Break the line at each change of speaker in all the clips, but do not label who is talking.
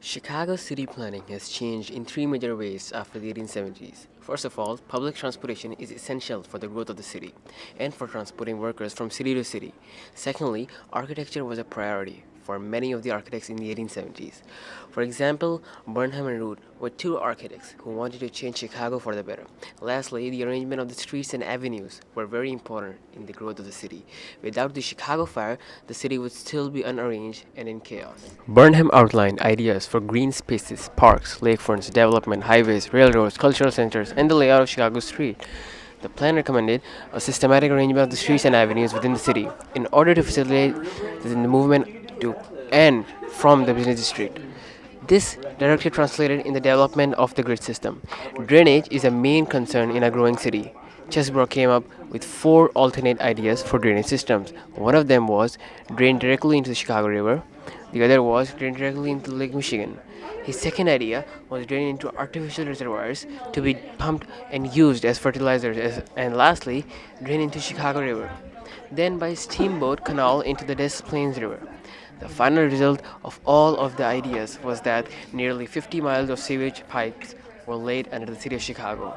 Chicago's city planning has changed in three major ways after the 1870s. First of all, public transportation is essential for the growth of the city and for transporting workers from city to city. Secondly, architecture was a priority for many of the architects in the 1870s. For example, Burnham and Root were two architects who wanted to change Chicago for the better. Lastly, the arrangement of the streets and avenues were very important in the growth of the city. Without the Chicago fire, the city would still be unarranged and in chaos. Burnham outlined ideas for green spaces, parks, lakefronts, development, highways, railroads, cultural centers, and the layout of Chicago's street. The plan recommended a systematic arrangement of the streets and avenues within the city in order to facilitate the movement to and from the business district. This directly translated in the development of the grid system. Drainage is a main concern in a growing city. Chesbrough came up with four alternate ideas for drainage systems. One of them was drain directly into the Chicago River. The other was drain directly into Lake Michigan. His second idea was drain into artificial reservoirs to be pumped and used as fertilizers, and lastly, drain into Chicago River. Then by steamboat canal into the Des Plaines River. The final result of all of the ideas was that nearly 50 miles of sewage pipes were laid under the city of Chicago.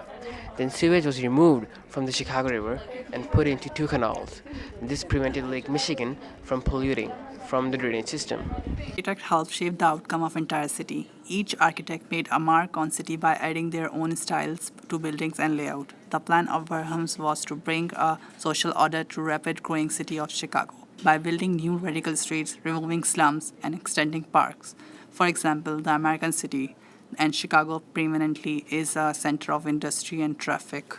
Then sewage was removed from the Chicago River and put into two canals. This prevented Lake Michigan from polluting from the drainage system.
Architect helped shape the outcome of entire city. Each architect made a mark on city by adding their own styles to buildings and layout. The plan of Burnham's was to bring a social order to rapid growing city of Chicago by building new radical streets, removing slums, and extending parks. For example, the American city and Chicago preeminently is a center of industry and traffic.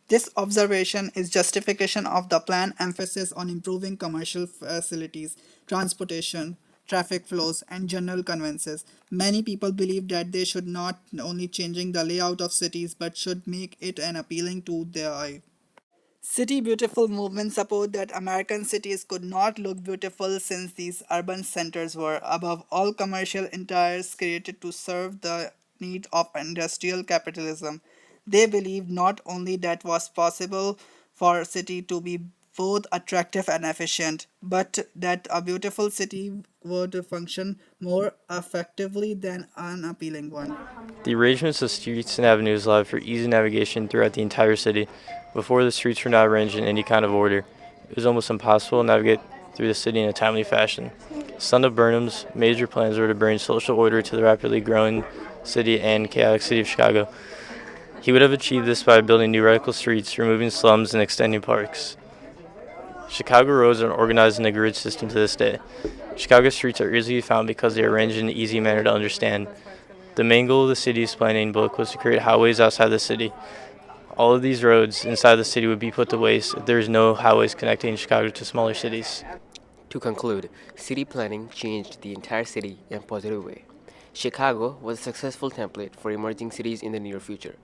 This observation is justification of the plan emphasis on improving commercial facilities, transportation, traffic flows, and general conveniences. Many people believe that they should not only changing the layout of cities but should make it an appealing to their eye. City Beautiful movement support that American cities could not look beautiful since these urban centers were, above all, commercial enterprises created to serve the needs of industrial capitalism. They believed not only that was possible for a city to be both attractive and efficient, but that a beautiful city would function more effectively than an appealing one.
The arrangements of streets and avenues allowed for easy navigation throughout the entire city. Before the streets were not arranged in any kind of order, it was almost impossible to navigate through the city in a timely fashion. Son of Burnham's major plans were to bring social order to the rapidly growing city and chaotic city of Chicago. He would have achieved this by building new radical streets, removing slums, and extending parks. Chicago roads are organized in a grid system to this day. Chicago streets are easily found because they are arranged in an easy manner to understand. The main goal of the city's planning book was to create highways outside the city. All of these roads inside the city would be put to waste if there is no highways connecting Chicago to smaller cities.
To conclude, city planning changed the entire city in a positive way. Chicago was a successful template for emerging cities in the near future.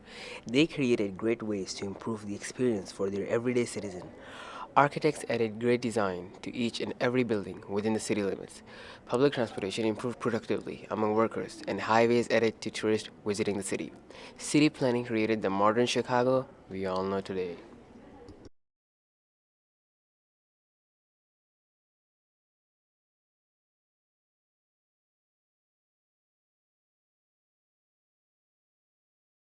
They created great ways to improve the experience for their everyday citizen. Architects added great design to each and every building within the city limits. Public transportation improved productively among workers, and highways added to tourists visiting the city. City planning created the modern Chicago we all know today.